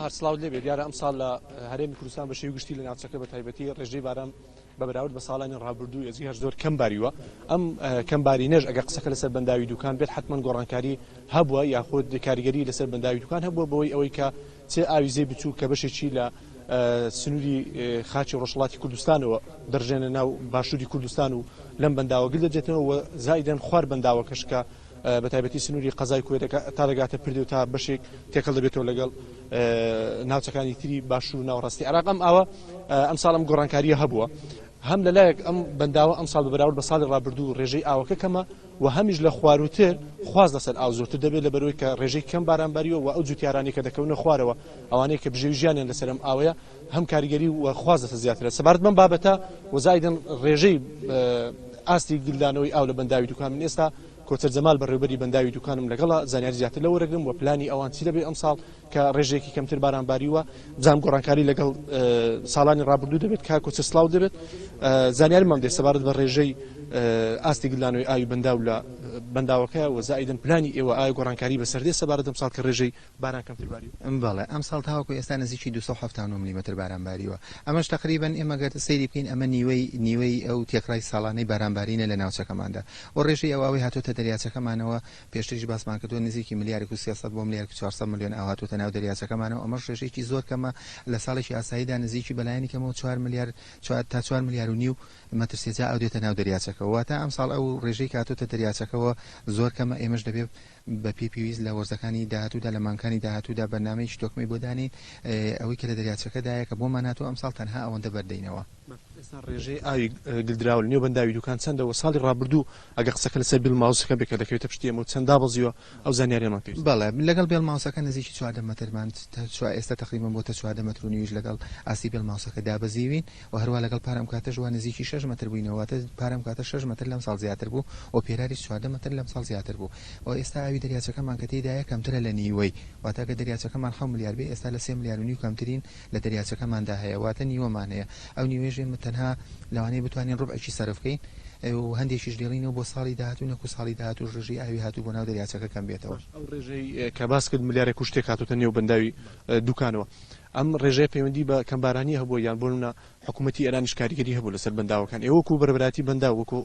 هەر سڵاو لێبێت دیارە ئەم ساڵ لە هەرێمی کوردستان بە شێوی گشتی لە ناوچەکە بە تایبەتی ڕێژەی باران بە بەراورد بە ساڵانی ڕابردوو ێزی هەر زۆر کەم باریوە ئەم کەمبارینەش ئەگە قسەکە لەسەر بەنداوی دوکان بێت حتمما گۆڕانکاری هەبووە یاخود کاریگەری لەسەر بەنداوی دوکان هەبووە بەوەی ئەوەی کە چێ ئاویزەی بچوو کە بەشێکی لە سنووری خاچی ڕۆژهڵاتی کوردستانەوە دەڕژێنە ناو باشووری کوردستان و لەم بەنداوە گل دەجێتەوە و زایدەن خوار بەنداوەکەش کە بە تایبەتی سنووری قەزای کوێتەکە تا دەگاتە پردێ و تا بەشێک تێکەڵ دەبێتەوە لەگەڵ ناوچەکانی تری باشوور و ناوەڕاستی عێراق ئەم ساڵ ئەم گۆڕانکاریە هەبووە هەم لەلایەک ئەم بەنداوە ئەم ساڵ بەراورد بە ساڵی ڕابردوو ڕێژەی ئاوەکە کەمە و هەمیش لە خواروتر خواز لەسەر ئاو زۆرتر دەبێت لە بەرەوەی کە ڕێژەی کەم بارانباریەوە و ئەو جوتیارانی کە دەکەونە خوارەوە ئەوانەیە کە بژێوی ژیانیان لەسەر ئەم ئاوەیە هەم کاریگەری و خواز لەسەر زیاترە سەبارەت بەم بابەتە وەزایدن ڕێژەی ئاستی گلدانەوەی ئاو لە بەنداوی دوکان من ئێستا کۆچەر جەمال بەڕێوەبەری بەنداوی دوکانم لەگەڵا زانیاری زیاتر لەوە وەرەگرم و پلانی ئەوان چی دەبێت ئەم ساڵ کە ڕێژێکی کەمتر بارانباری وە بزانام گۆڕانکاری لەگەڵ ساڵانی ڕابردوو دەبێت کا کۆچەر سڵاو دەبێت زانیاریمان دێت سەبارەت بە ڕێژەی ئاستی گلدانەوەی ئاوی بەنداو لە بەنداوەکە و زائیدن پلانی ئێوە ئایا گۆڕانکاری بەسەردێ سەبارەت ئەم ساڵ کە ڕێژەی باران کەمتر باریوە بەڵێ ئەم ساڵ تاوەکو ئێستا نزیکی 279 میلیمتر بارانباریوە ئەمەش تقریبا ئێمە گەر سەیری بکەین ئەمە نیوەی ئەو تێکڕای ساڵانەی بارانبارینە لە ناوچەکەماندا و ڕێژەی ئەوەی هاتوۆتە دەریاچەکەمانەوە پێشتریش باسمان کردووە نزیکی ملیارێک و 300 بۆ ملیارێک 400 میلیۆن ئاو هاتوۆتە ناو دەریاچەکەمانەوە ئەمەش ڕێژەیەکی زۆر کەمە لە ساڵێکی ئاساییدا نزیکی بەلایەنی کەمەوە 4 میلیارد تا 4 میلیارد و نیو مەتر سێجا ئاو دێتە ناو دەریاچەکەەوە واتە ئەم ساڵ ئەو ڕێژەی کاتۆتە دەریاچەکەەوە زۆر کەمە ئێمەش دەبێت بە پێویست لە وەرزەکانی داهاتوودا لە مانکانی داهاتوودا بەرنامەیەکی تۆکمەی بۆ دانین ئەوەی کە لە دەریاچەکەدایە کە بۆمان هاتووە ئەم ساڵ تەنها ئەوەندە بەردەینەوە ڕێژەی ئاوی گلدراوە نێو بەنداوی دوکان چەندەوە ساڵی ڕابردوو ئەگە قسەکە لەسەر بیل ماوسەکە بێکە دەکەوێتە پشتیەمە و چەند دابەزیوە ئەو زانیاریەمان پێویست بەڵێ لەگەڵ بیل ماوسەکە نزیکی 4 مەترمان ئێستا تقریبا بۆتە 4 مەتر و نیویش لەگەڵ ئاستی بیل ماوسەکە دابەزیوین و هەروە لەگەڵ پارەم کاتەش وە نزیکی 6 مەتر بووینەوەتە پارەم کاتە 6 مەتر لەم ساڵ زیاتر بوو و پێراری 4 مەتر لەم ساڵ زیاتر بوو و ئێستا ئاوی دەریاچەکەمان کە تێدایە کەمترە لە نیوەی واتاکە دەریاچەکەمان 7 میلیارد بێ ئێستا لە 3 میلیارد و نیو کەمترین لە دەریاچەکەماندا هەیە واتە نیوەمان هەیە ئەو نیوێژ تەنها لەوانەیە بتوانین ڕوبعێکی سەرف بکەین و هەندێکیش دێڵینەوە بۆ ساڵی داهاتوو نەکو ساڵی داهاتوو ڕێژەی ئاوی هاتوو بۆ ناو دەریاچەکە کەم بێتەوە ئەو ڕێژەی کە باس کرد ملیارێک شتێک هاتووتە نێو بەنداوی دوکانەوە ئەم ڕێژەیە پەیوەندی بە کەمبارانی هەبووە یان بۆنە حکوومەتی ئێرانیش کاریگەری هەبوو لەسەر بەنداوەکان ئێوەکو بەربراتی بەندا وەکو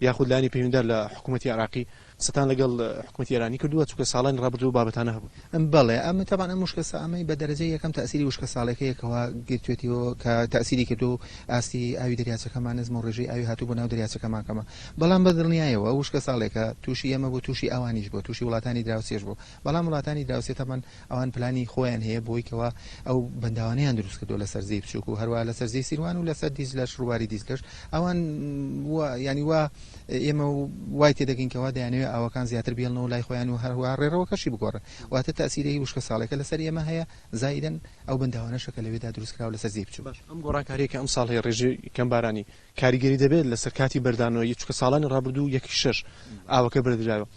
یاخود لانی پەیوەنددار لە حکوومەتی عراقی قسەتان لەگەڵ حکوومەتی ئێرانی کردووە چونکە ساڵانی ڕابردوو بابەتانە هەبوو بەڵێ ئەمە تەبان ئەم مشکە ئەمەی بە دەرەجەی یەکەم تەسیری وشکە ساڵێکەیەکەوە گرتوێتیەوە کە تەسیری کردو ئاستی ئاوی دەریاچەکەمان نزم و ڕێژەی ئاوی هاتوو بۆ ناو دەریاچەکەمان کەمە بەڵام بە دڵنیایەوە وشکە ساڵێکە تووشی ئەمە بۆ تووشی ئەوانیش بۆ تووشی وڵاتانی دراوسێش بوو بەڵام وڵاتانی دراوسێ تەمان ئەوان پلانی خۆیان هەیە بۆیکەوە ئەو بەنداوانەیان دروست کردو لەسەر زەی بچووک و هەروە لەسەر زەی سیروان و لەسەر دیزلەش ڕووباری دیزلەش ئەوان ینی وا ئێمە وای تێدەگەینکەوە دەیانەوێت ئاوەکان زیاتر بێڵنەوە لای خۆیان و هەروە ڕێڕەوەکەشی بگۆڕن واتە تەسیرەی وشکە ساڵێکە لەسەر ئێمە هەیە زایدەن ئەو بەنداوانەشەکە لەوێدا دروستکراوە لەسەر زەی بچوو ئەم گۆڕانکاریەکە ئەم ساڵ هەیە ڕێژەی کەمبارانی کاریگەری دەبێت لەسەر کاتی بەردانەوەی چونکە ساڵانی ڕابردوو 1.6 ئاوەکە بەردراوە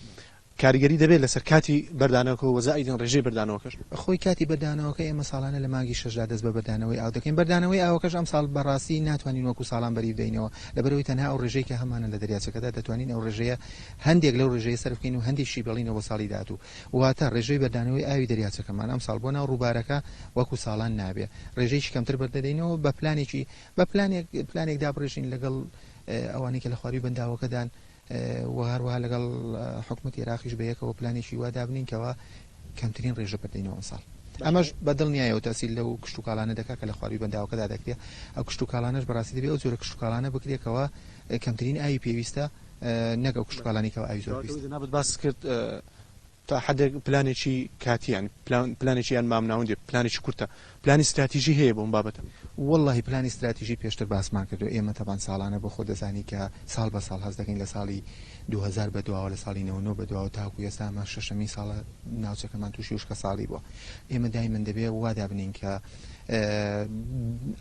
کاریگەری دەبێت لەسەر کاتی بەردانەوەکە و زائیدن ڕێژەی بەردانەوەکەش خۆی کاتی بەردانەوەکە ئێمە ساڵانە لە ماگی 6 دەست بە بەردانەوەی ئاو دەکەین بەردانەوەی ئاوەکەش ئەم ساڵ بەڕاستی ناتوانین وەکو ساڵان بەری بدەینەوە لەبەرەوەی تەنها ئەو ڕێژەی کە هەمانە لە دەریاچەکەدا دەتوانین ئەو ڕێژەیە هەندێک لەو ڕێژەیە سەرف بکەین و هەندێکشی بەڵینەوە ساڵی داهاتوو واتە ڕێژەی بەردانەوەی ئاوی دەریاچەکەمان ئەم ساڵ بۆ ناو ڕووبارەکە وەکو ساڵان نابێ ڕێژەیەکی کەمتر بەردەدەینەوە بە پلانێک دابڕێژین لەگەڵ ئەوانەی کە لە خواری بەنداوەکەدان و هەروەها لەگەڵ حکوومەتی عێراقیش بەیەکەوە پلانێکی وا دابنینکەوە کەمترین ڕێژە بەردەینەوە ساڵ ئەمەش بەدڵنیایەوە تەسیل لەو کشت و کاڵانە دەکا کە لە خواری بەنداوەکەدا دەکرێت ئەو کشت و کاڵانەش بەڕاستی دەبێت ئەو جۆرە کشت و کاڵانە بکرێتەوە کەمترین ئاوی پێویستە نەک ئەو کشت و کاڵانێکەوە ئاوی زۆر پێویستە نابێت باس کرد تا حدێک پلانێکی کاتیان پلانێکی یان مامناوندێ پلانێکی کورتە پلانی استراتیژی هەیە بۆ ئەم بابەتە واللهی پلانی استراتیژی پێشتر باسمان کردو ئێمە تەبان ساڵانە بۆ خۆ دەزانی کە ساڵ بە ساڵ هەست دەکەین لە ساڵی 2000 بەدواوە لە ساڵی 99 بەدواوە تاکو ئێستا ئەمە شەشەمی ساڵە ناوچەکەمان تووشی وشکە ساڵی بووە ئێمە دایمەن دەبێت وا دابنین کە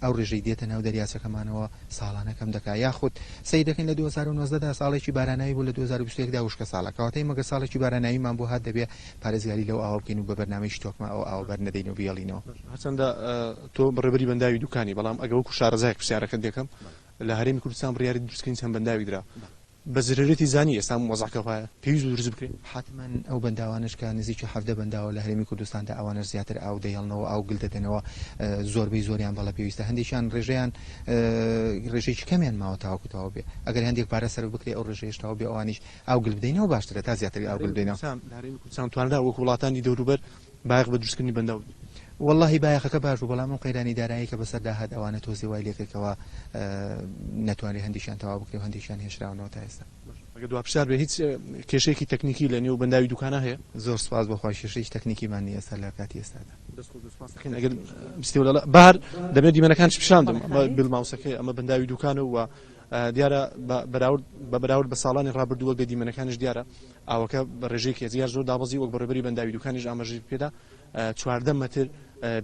ئەو ڕێژەی دێتە ناو دەریاچەکەمانەوە ساڵانە کەم دەکات یاخود سەی دەکەین لە 2019دا ساڵێکی باراناوی بوو لە 2021دا وشکە ساڵە کەواتەی مەگە ساڵێکی باراناویمان بۆ هات دەبێت پارێزگاری لەو ئاوە بکەین و بە بەرنامەیەکی تۆکمە ئەو ئاوە بەرنەدەین و بیاڵینەوە هەرچەندە تۆ بەڕێوەبەری بەنداوی دوکانی بەڵام ئەگە وەکو شارەزایەک پرسیارەکەت دەکەم لە هەرێمی کوردستان بڕیاری دروستکردنی چەند بەنداوی درا بە زرێتی زانی ئێستا وەزعکەوە پێویست دروست بکرێت حتمما ئەو بەنداوانش کە نزیکی 17 بەنداوە لە هەرێمی کوردستاندا ئەوانش زیاتر ئاو دەهێڵنەوە ئاو گل دەدەنەوە زۆربەی زۆریان بەڵە پێویستە هەندێکیان ڕێژەیەکی کەمیان ماوە تاوەکوتەوە بێ ئەگەر هەندێک پارە سەر بکرێ ئەو ڕێژەیەشتەوە بێ ئەوانیش ئاو گل بدەینەوە باشترە تا زیاتری ئاو گل بدەینەوە هەرێمی کوردستان توانرا وەکو وڵاتانی دەوروبەر باغ بە دروستکردنی بەنداو والله باەخەکە باش و بەڵام و قەیرانی دارایی کە بەسەردا هات ئەوانە تۆزی وای لێکێکەوە نەتوانێت هەندێکیان تەواو بکرێ و هەندێکیان هێشراونەوە تا ئێستا ئەگە دو پرسیار بێ هیچ کێشەیەکی تەکنیکی لە نێو بەنداوی دوکانە هەیە زۆر سپاس بەخوای کێشەیەکی تەکنیکیمان نیە ئێستا لە کاتی ئێستادا ئەگەر بیستێ بەهار دەبێت دیمەنەکان پیشاندم بڵماوسەکەی ئەمە بەنداوی دوکانە و دیارە بەراورد بە ساڵانی ڕابردووە بێ دیمەنەکانش دیارە ئاوەکە بە ڕێژەیەکی زیاد زۆر دابەزی وەک بەڕێبەری بەنداوی دوکانیش ئاماژەی پێدا 14 مەتر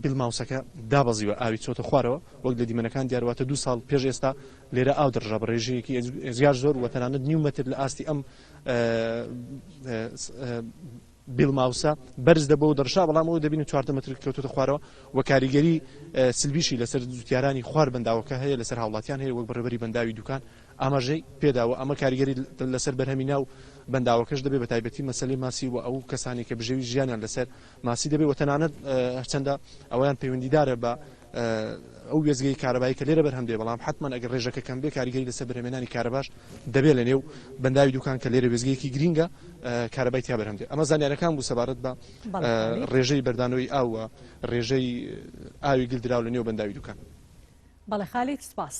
بیلماوسەکە دابەزیوە ئاوی چۆتە خوارەوە وەک لە دیمەنەکان دیارەوەتە 2 ساڵ پێش ئێستا لێرە ئاو دەڕژە بە ڕێژەیەکی زیاد زۆر و تەنانەت نیو مەتر لە ئاستی ئەم بیلماوسە بەرز دەبە و دەڕشا بەڵام ئەوە دەبین 14 مەتر کەوتوتە خوارەوە و کاریگەری سلبیشی لەسەر جوتیارانی خوار بەنداوەکە هەیە لەسەر هاوڵاتیان هەیە وەک بەڕێبەری بەنداوی دوکان ئاماژەی پێداوە ئەمە کاریگەری لەسەر بەرهەمی ناو بەنداوەکەش دەبێت بە تایبەتی مەسەلەی ماسی و ئەو کەسانی کە بژێوی ژیانیان لەسەر ماسی دەبێت و تەنانەت هەرچەندە ئەویان پەیوەندیدارە بە ئەو وێزگەی کارەبایی کە لێرە بەرهەم دێ بەڵام حتمما ئەگەر ڕێژەکە کەم بێ کاریگەری لەسەر بەرهەمێنانی کارەباش دەبێت لە نێو بەنداوی دوکان کە لێرە وێزگەیەکی گرینگە کارەبای تیا بەرهەم دێ ئەمە زانیارەکان بوو سەبارەت بە ڕێژەی بەردانەوەی ئاوە ڕێژەی ئاوی گلدراو لە نێو بەنداوی دوکان بەڵێ خالیت سپاس